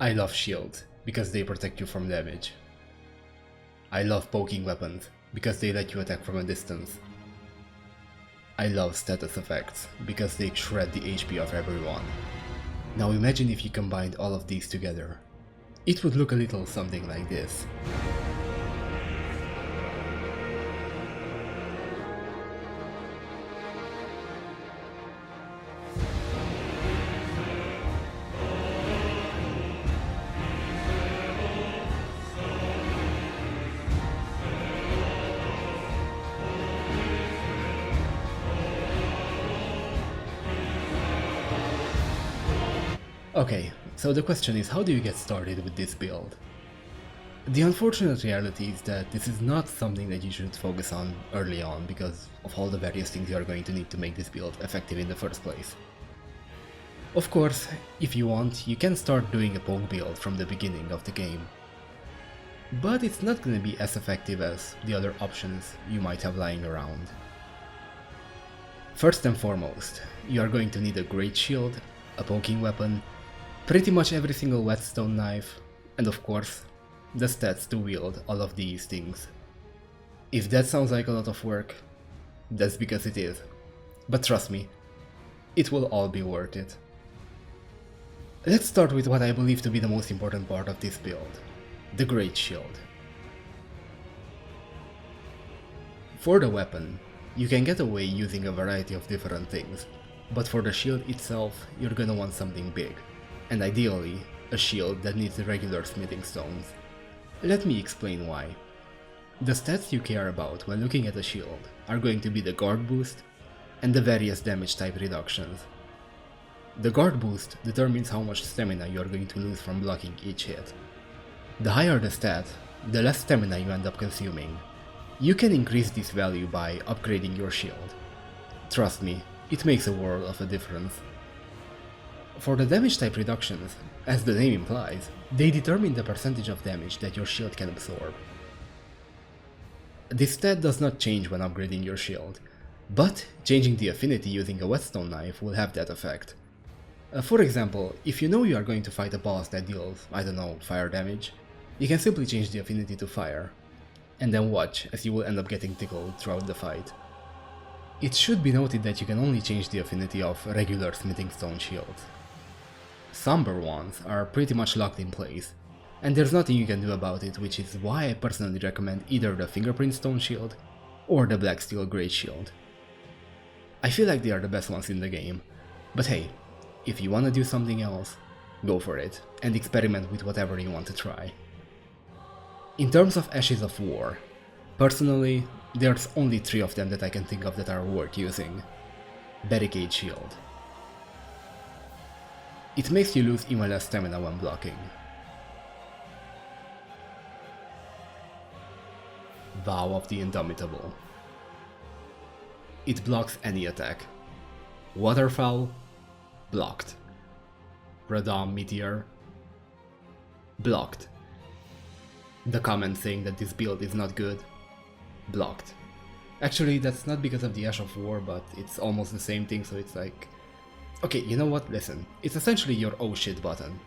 I love shields because they protect you from damage. I love poking weapons because they let you attack from a distance. I love status effects because they shred the HP of everyone. Now imagine if you combined all of these together. It would look a little something like this. Okay, so the question is, how do you get started with this build? The unfortunate reality is that this is not something that you should focus on early on because of all the various things you are going to need to make this build effective in the first place. Of course, if you want, you can start doing a poke build from the beginning of the game. But it's not going to be as effective as the other options you might have lying around. First and foremost, you are going to need a great shield, a poking weapon, pretty much every single whetstone knife, and of course, the stats to wield all of these things. If that sounds like a lot of work, that's because it is. But trust me, it will all be worth it. Let's start with what I believe to be the most important part of this build, the Great Shield. For the weapon, you can get away using a variety of different things, but for the shield itself, you're gonna want something big. And ideally, a shield that needs regular smithing stones. Let me explain why. The stats you care about when looking at a shield are going to be the guard boost and the various damage type reductions. The guard boost determines how much stamina you are going to lose from blocking each hit. The higher the stat, the less stamina you end up consuming. You can increase this value by upgrading your shield. Trust me, it makes a world of a difference. For the damage type reductions, as the name implies, they determine the percentage of damage that your shield can absorb. This stat does not change when upgrading your shield, but changing the affinity using a whetstone knife will have that effect. For example, if you know you are going to fight a boss that deals, I don't know, fire damage, you can simply change the affinity to fire, and then watch as you will end up getting tickled throughout the fight. It should be noted that you can only change the affinity of regular smithing stone shields. Somber ones are pretty much locked in place, and there's nothing you can do about it, which is why I personally recommend either the fingerprint stone shield or the black steel great shield. I feel like they are the best ones in the game, but hey, if you wanna do something else, go for it, and experiment with whatever you want to try. In terms of Ashes of War, personally, there's only 3 of them that I can think of that are worth using. Barricade Shield. It makes you lose even less stamina when blocking. Vow of the Indomitable. It blocks any attack. Waterfowl, blocked. Radom Meteor, blocked. The comment saying that this build is not good, blocked. Actually, that's not because of the Ash of War, but it's almost the same thing, so it's like... Okay, you know what, listen, it's essentially your oh shit button.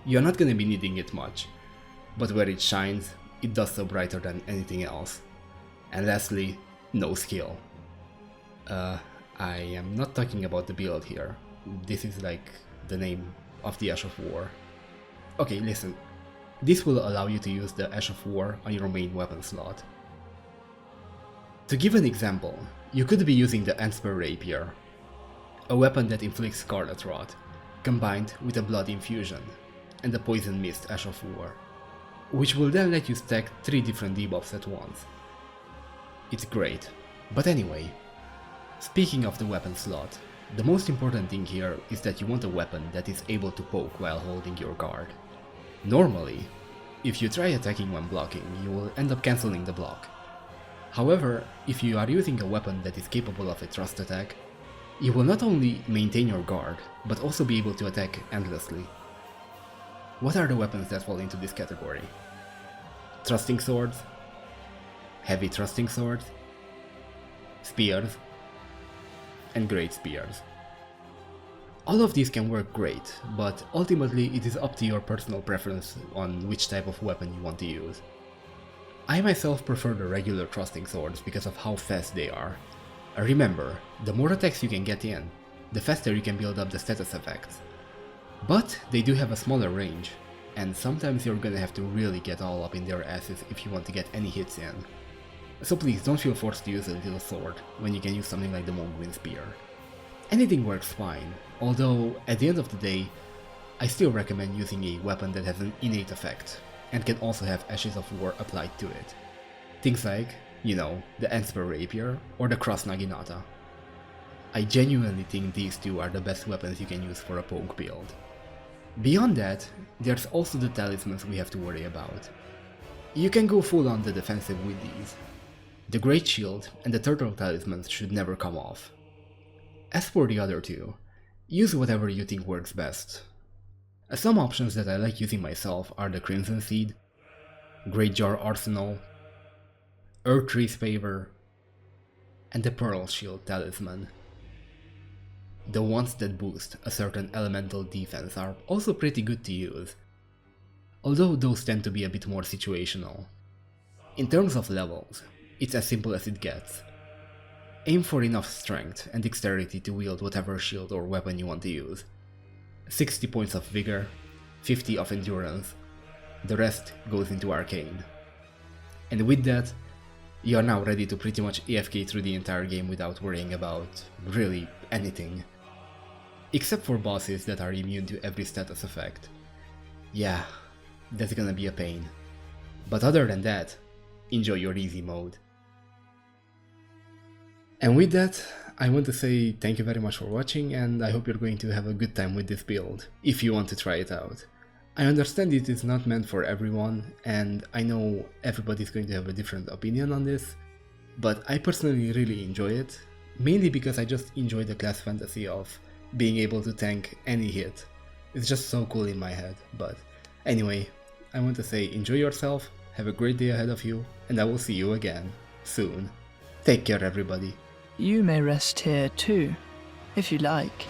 You're not gonna be needing it much, but where it shines, it does so brighter than anything else. And lastly, no skill. I am not talking about the build here. This is like the name of the Ash of War. Okay, listen, this will allow you to use the Ash of War on your main weapon slot. To give an example, you could be using the Anspur Rapier, a weapon that inflicts Scarlet Rot, combined with a Blood Infusion and the Poison Mist Ash of War, which will then let you stack 3 different debuffs at once. It's great, but anyway, speaking of the weapon slot, the most important thing here is that you want a weapon that is able to poke while holding your guard. Normally, if you try attacking when blocking, you will end up cancelling the block. However, if you are using a weapon that is capable of a thrust attack, you will not only maintain your guard, but also be able to attack endlessly. What are the weapons that fall into this category? Thrusting swords, heavy thrusting swords, spears, and great spears. All of these can work great, but ultimately it is up to your personal preference on which type of weapon you want to use. I myself prefer the regular thrusting swords because of how fast they are. Remember, the more attacks you can get in, the faster you can build up the status effects. But they do have a smaller range, and sometimes you're gonna have to really get all up in their asses if you want to get any hits in. So please don't feel forced to use a little sword when you can use something like the Mongoose Spear. Anything works fine, although at the end of the day, I still recommend using a weapon that has an innate effect, and can also have Ashes of War applied to it. Things like, you know, the Ensper Rapier or the Cross Naginata. I genuinely think these two are the best weapons you can use for a poke build. Beyond that, there's also the Talismans we have to worry about. You can go full on the defensive with these. The Great Shield and the Turtle Talismans should never come off. As for the other two, use whatever you think works best. Some options that I like using myself are the Crimson Seed, Great Jar Arsenal, Earth Tree's Favor, and the Pearl Shield Talisman. The ones that boost a certain elemental defense are also pretty good to use, although those tend to be a bit more situational. In terms of levels, it's as simple as it gets. Aim for enough strength and dexterity to wield whatever shield or weapon you want to use. 60 points of vigor, 50 of endurance, the rest goes into arcane. And with that, you are now ready to pretty much AFK through the entire game without worrying about really anything. Except for bosses that are immune to every status effect. Yeah, that's gonna be a pain. But other than that, enjoy your easy mode. And with that, I want to say thank you very much for watching, and I hope you're going to have a good time with this build, if you want to try it out. I understand it is not meant for everyone, and I know everybody's going to have a different opinion on this, but I personally really enjoy it, mainly because I just enjoy the class fantasy of being able to tank any hit. It's just so cool in my head, but anyway, I want to say enjoy yourself, have a great day ahead of you, and I will see you again, soon. Take care everybody. You may rest here too, if you like.